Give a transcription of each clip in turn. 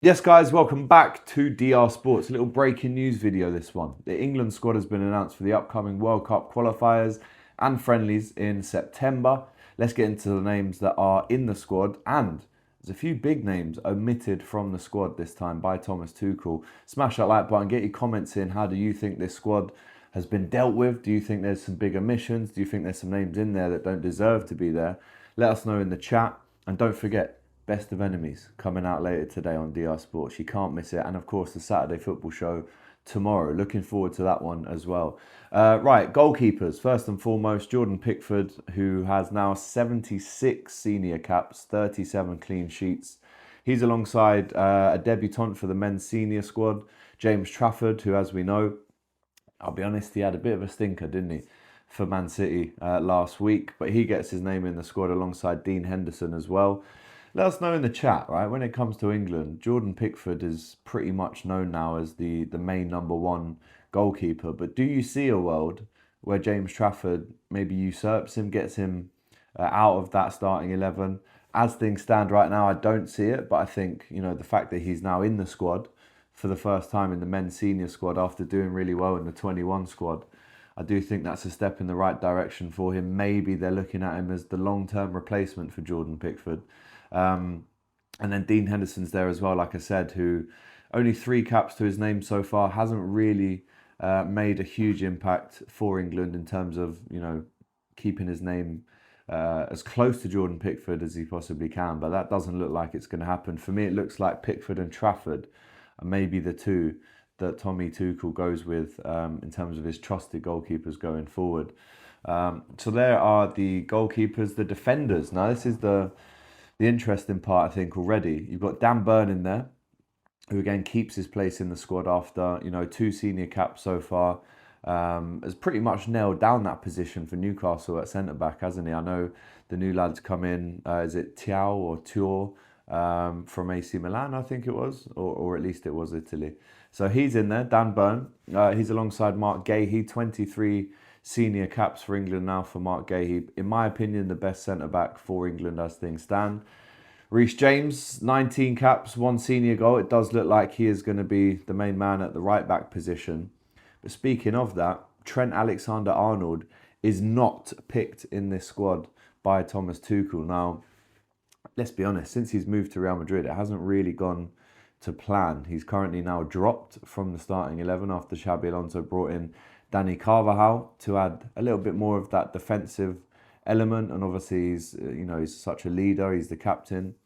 Yes, guys, welcome back to DR Sports. A little breaking news video, this one. The England squad has been announced for the upcoming World Cup qualifiers and friendlies in September. Let's get into the names that are in the squad, and there's a few big names omitted from the squad this time by Thomas Tuchel. Smash that like button, get your comments in. How do you think this squad has been dealt with? Do you think there's some big omissions? Do you think there's some names in there that don't deserve to be there? Let us know in the chat, and don't forget, Best of Enemies coming out later today on DR Sports. You can't miss it. And of course, the Saturday football show tomorrow. Looking forward to that one as well. Right, goalkeepers. First and foremost, Jordan Pickford, who has now 76 senior caps, 37 clean sheets. He's alongside a debutant for the men's senior squad, James Trafford, who, as we know, I'll be honest, he had a bit of a stinker, didn't he, for Man City last week. But he gets his name in the squad alongside Dean Henderson as well. Let us know in the chat, right? When it comes to England, Jordan Pickford is pretty much known now as the main number one goalkeeper. But do you see a world where James Trafford maybe usurps him, gets him out of that starting 11? As things stand right now, I don't see it. But I think, the fact that he's now in the squad for the first time in the men's senior squad after doing really well in the 21 squad, I do think that's a step in the right direction for him. Maybe they're looking at him as the long-term replacement for Jordan Pickford. And then Dean Henderson's there as well, like I said, who only 3 caps to his name so far, hasn't really made a huge impact for England in terms of, keeping his name as close to Jordan Pickford as he possibly can. But that doesn't look like it's going to happen. For me, it looks like Pickford and Trafford are maybe the two that Tommy Tuchel goes with in terms of his trusted goalkeepers going forward. So there are the goalkeepers, the defenders. Now, this is the interesting part, I think, already. You've got Dan Burn in there, who again keeps his place in the squad after 2 senior caps so far. Has pretty much nailed down that position for Newcastle at centre back, hasn't he? I know the new lads come in. Is it Tiao or Tuor from AC Milan? I think it was, or at least it was Italy. So he's in there, Dan Burn. He's alongside Mark Gahey, 23 senior caps for England now for Mark Gahey. In my opinion, the best centre-back for England as things stand. Reece James, 19 caps, 1 senior goal. It does look like he is going to be the main man at the right-back position. But speaking of that, Trent Alexander-Arnold is not picked in this squad by Thomas Tuchel. Now, let's be honest, since he's moved to Real Madrid, it hasn't really gone to plan. He's currently now dropped from the starting 11 after Xabi Alonso brought in Danny Carvajal to add a little bit more of that defensive element. And obviously he's such a leader. He's the captain,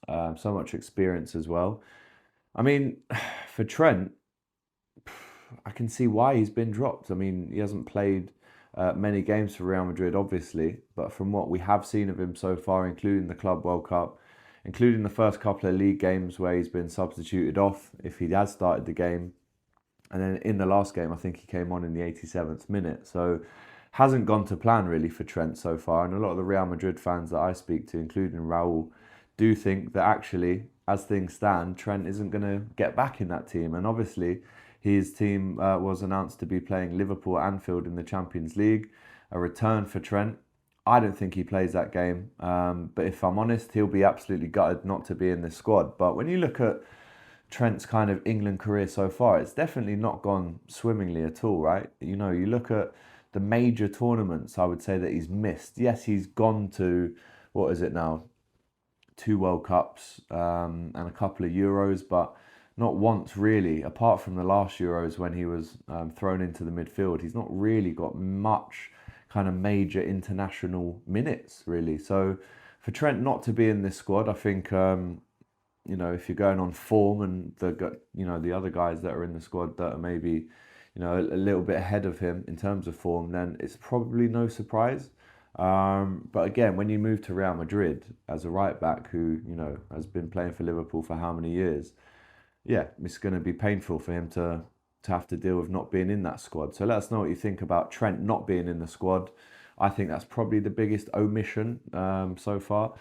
so much experience as well. I mean, for Trent, I can see why he's been dropped. I mean, he hasn't played many games for Real Madrid, obviously, but from what we have seen of him so far, including the Club World Cup, including the first couple of league games where he's been substituted off if he has started the game, and then in the last game, I think he came on in the 87th minute. So hasn't gone to plan really for Trent so far. And a lot of the Real Madrid fans that I speak to, including Raul, do think that actually, as things stand, Trent isn't going to get back in that team. And obviously, his team was announced to be playing Liverpool at Anfield in the Champions League. A return for Trent. I don't think he plays that game. But if I'm honest, he'll be absolutely gutted not to be in this squad. But when you look at Trent's kind of England career so far, it's definitely not gone swimmingly at all, right? You look at the major tournaments, I would say that he's missed. Yes, he's gone to, what is it now, 2 World Cups and a couple of Euros, but not once really, apart from the last Euros when he was thrown into the midfield. He's not really got much kind of major international minutes, really. So for Trent not to be in this squad, I think if you're going on form and the other guys that are in the squad that are maybe, a little bit ahead of him in terms of form, then it's probably no surprise. But again, when you move to Real Madrid as a right back who, has been playing for Liverpool for how many years, yeah, it's going to be painful for him to have to deal with not being in that squad. So let us know what you think about Trent not being in the squad. I think that's probably the biggest omission so far.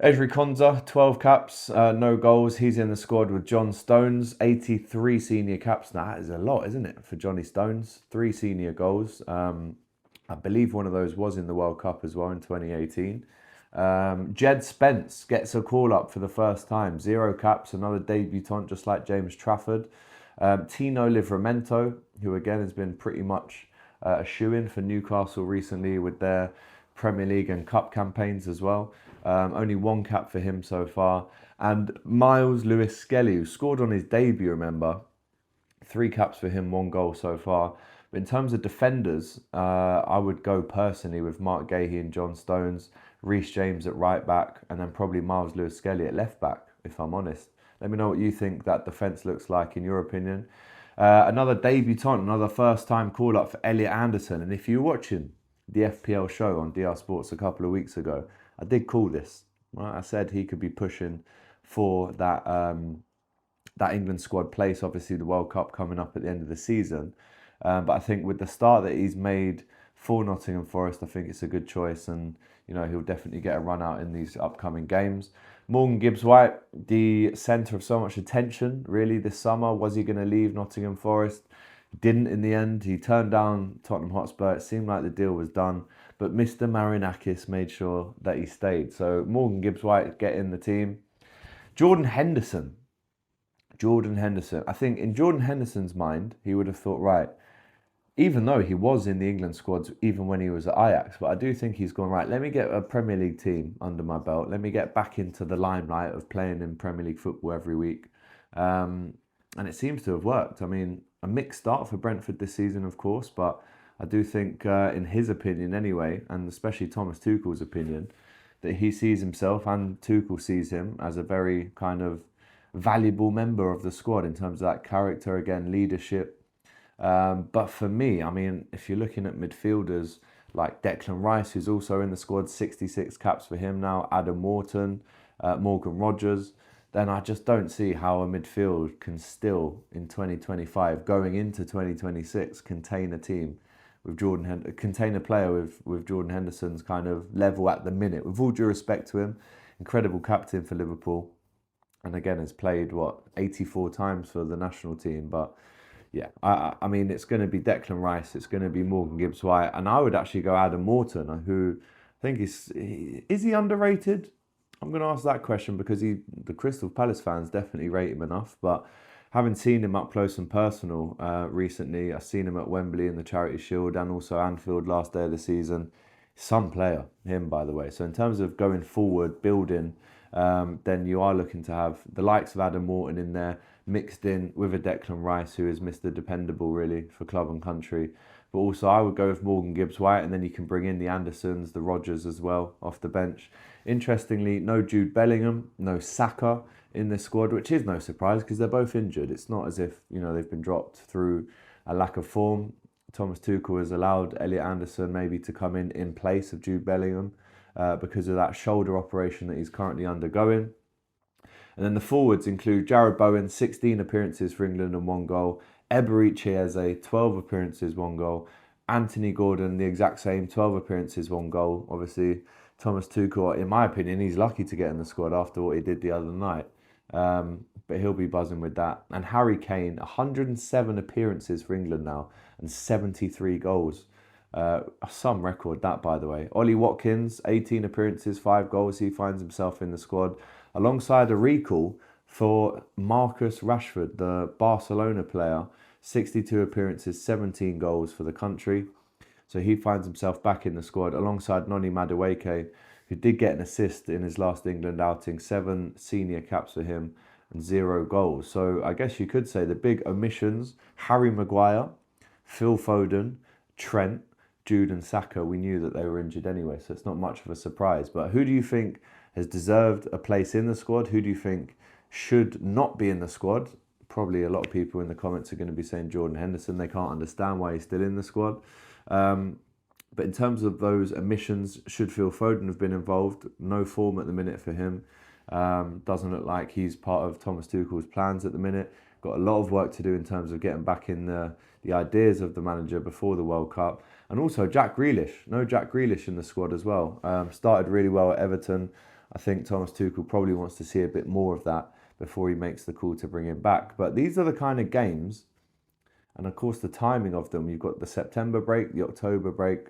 Ezri Konza, 12 caps, no goals. He's in the squad with John Stones, 83 senior caps. Now, that is a lot, isn't it, for Johnny Stones? 3 senior goals. I believe one of those was in the World Cup as well in 2018. Jed Spence gets a call up for the first time. 0 caps, another debutant just like James Trafford. Tino Livramento, who again has been pretty much a shoo-in for Newcastle recently with their Premier League and Cup campaigns as well. Only 1 cap for him so far. And Miles Lewis Skelly, who scored on his debut, remember. 3 caps for him, 1 goal so far. But in terms of defenders, I would go personally with Mark Gahey and John Stones, Reece James at right back, and then probably Miles Lewis Skelly at left back, if I'm honest. Let me know what you think that defence looks like in your opinion. Another debutant, another first-time call-up for Elliot Anderson. And if you're watching the FPL show on DR Sports a couple of weeks ago, I did call this. Right? I said he could be pushing for that England squad place. Obviously, the World Cup coming up at the end of the season. But I think with the start that he's made for Nottingham Forest, I think it's a good choice. And, you know, he'll definitely get a run out in these upcoming games. Morgan Gibbs-White, the centre of so much attention, really, this summer. Was he going to leave Nottingham Forest? Didn't in the end. He turned down Tottenham Hotspur. It seemed like the deal was done. But Mr. Marinakis made sure that he stayed. So Morgan Gibbs-White get in the team. Jordan Henderson. I think in Jordan Henderson's mind, he would have thought, right, even though he was in the England squads, even when he was at Ajax, but I do think he's gone, right, let me get a Premier League team under my belt. Let me get back into the limelight of playing in Premier League football every week. And it seems to have worked. I mean, a mixed start for Brentford this season, of course, but I do think, in his opinion anyway, and especially Thomas Tuchel's opinion, that he sees himself and Tuchel sees him as a very kind of valuable member of the squad in terms of that character, again, leadership. But for me, I mean, if you're looking at midfielders like Declan Rice, who's also in the squad, 66 caps for him now, Adam Wharton, Morgan Rogers, then I just don't see how a midfield can still, in 2025, going into 2026, contain a team with contain a player with Jordan Henderson's kind of level at the minute. With all due respect to him, incredible captain for Liverpool, and again has played 84 times for the national team, but. Yeah, I mean, it's going to be Declan Rice, it's going to be Morgan Gibbs-White, and I would actually go Adam Wharton, who I think is he underrated? I'm going to ask that question because the Crystal Palace fans definitely rate him enough, but having seen him up close and personal recently, I've seen him at Wembley in the Charity Shield and also Anfield last day of the season. Some player, him, by the way. So in terms of going forward, building, then you are looking to have the likes of Adam Wharton in there, mixed in with a Declan Rice, who is Mr. Dependable, really, for club and country. But also I would go with Morgan Gibbs-White, and then you can bring in the Andersons, the Rodgers as well, off the bench. Interestingly, no Jude Bellingham, no Saka in this squad, which is no surprise because they're both injured. It's not as if, you know, they've been dropped through a lack of form. Thomas Tuchel has allowed Elliot Anderson maybe to come in place of Jude Bellingham because of that shoulder operation that he's currently undergoing. And then the forwards include Jarrod Bowen, 16 appearances for England and 1 goal. Eberechi Eze, 12 appearances, 1 goal. Anthony Gordon, the exact same, 12 appearances, 1 goal. Obviously, Thomas Tuchel, in my opinion, he's lucky to get in the squad after what he did the other night. But he'll be buzzing with that. And Harry Kane, 107 appearances for England now and 73 goals. Some record that, by the way. Ollie Watkins, 18 appearances, 5 goals. He finds himself in the squad. Alongside a recall for Marcus Rashford, the Barcelona player, 62 appearances, 17 goals for the country. So he finds himself back in the squad alongside Noni Madueke, who did get an assist in his last England outing, 7 senior caps for him and 0 goals. So I guess you could say the big omissions, Harry Maguire, Phil Foden, Trent, Jude and Saka, we knew that they were injured anyway, so it's not much of a surprise. But who do you think has deserved a place in the squad? Who do you think should not be in the squad? Probably a lot of people in the comments are going to be saying Jordan Henderson. They can't understand why he's still in the squad. But in terms of those omissions, should Phil Foden have been involved? No form at the minute for him. Doesn't look like he's part of Thomas Tuchel's plans at the minute. Got a lot of work to do in terms of getting back in the ideas of the manager before the World Cup. And also Jack Grealish. No Jack Grealish in the squad as well. Started really well at Everton. I think Thomas Tuchel probably wants to see a bit more of that before he makes the call to bring him back. But these are the kind of games, and of course the timing of them. You've got the September break, the October break.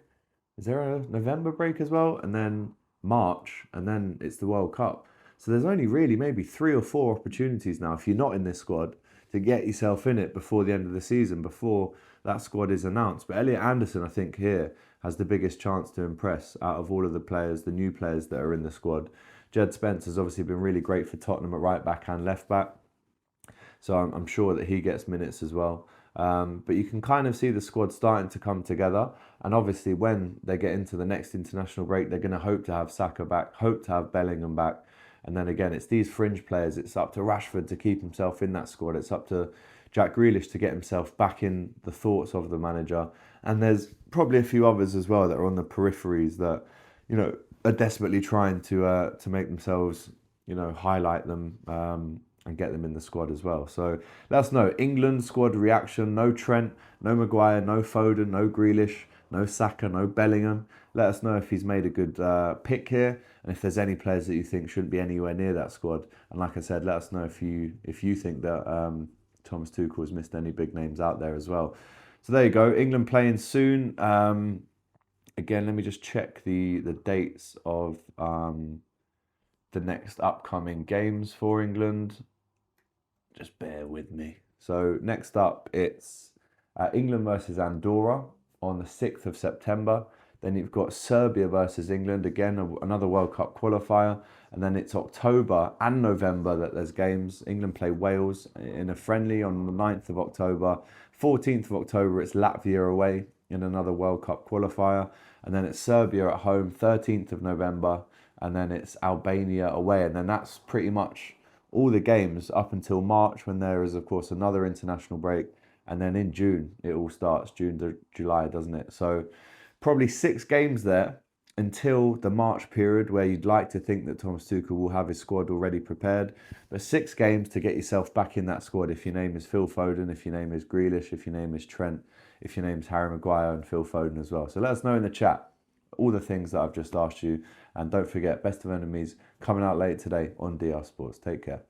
Is there a November break as well? And then March, and then it's the World Cup. So there's only really maybe 3 or 4 opportunities now, if you're not in this squad, to get yourself in it before the end of the season, before that squad is announced. But Elliot Anderson, I think, here has the biggest chance to impress out of all of the players, the new players that are in the squad. Jed Spencer's obviously been really great for Tottenham at right back and left back, so I'm sure that he gets minutes as well. But you can kind of see the squad starting to come together. And obviously, when they get into the next international break, they're going to hope to have Saka back, hope to have Bellingham back. And then again, it's these fringe players. It's up to Rashford to keep himself in that squad. It's up to Jack Grealish to get himself back in the thoughts of the manager. And there's probably a few others as well that are on the peripheries that, are desperately trying to make themselves, highlight them. And get them in the squad as well. So let us know. England squad reaction. No Trent, no Maguire, no Foden, no Grealish, no Saka, no Bellingham. Let us know if he's made a good pick here, and if there's any players that you think shouldn't be anywhere near that squad. And like I said, let us know if you think that Thomas Tuchel has missed any big names out there as well. So there you go. England playing soon. Again, let me just check the dates of the next upcoming games for England. Just bear with me. So next up, it's England versus Andorra on the 6th of September. Then you've got Serbia versus England, again, another World Cup qualifier. And then it's October and November that there's games. England play Wales in a friendly on the 9th of October. 14th of October, it's Latvia away in another World Cup qualifier. And then it's Serbia at home, 13th of November. And then it's Albania away. And then that's pretty much all the games up until March, when there is, of course, another international break. And then in June, it all starts, June to July, doesn't it? So probably 6 games there until the March period, where you'd like to think that Thomas Tuchel will have his squad already prepared. But 6 games to get yourself back in that squad if your name is Phil Foden, if your name is Grealish, if your name is Trent, if your name is Harry Maguire and Phil Foden as well. So let us know in the chat all the things that I've just asked you. And don't forget, Best of Enemies coming out later today on DR Sports. Take care.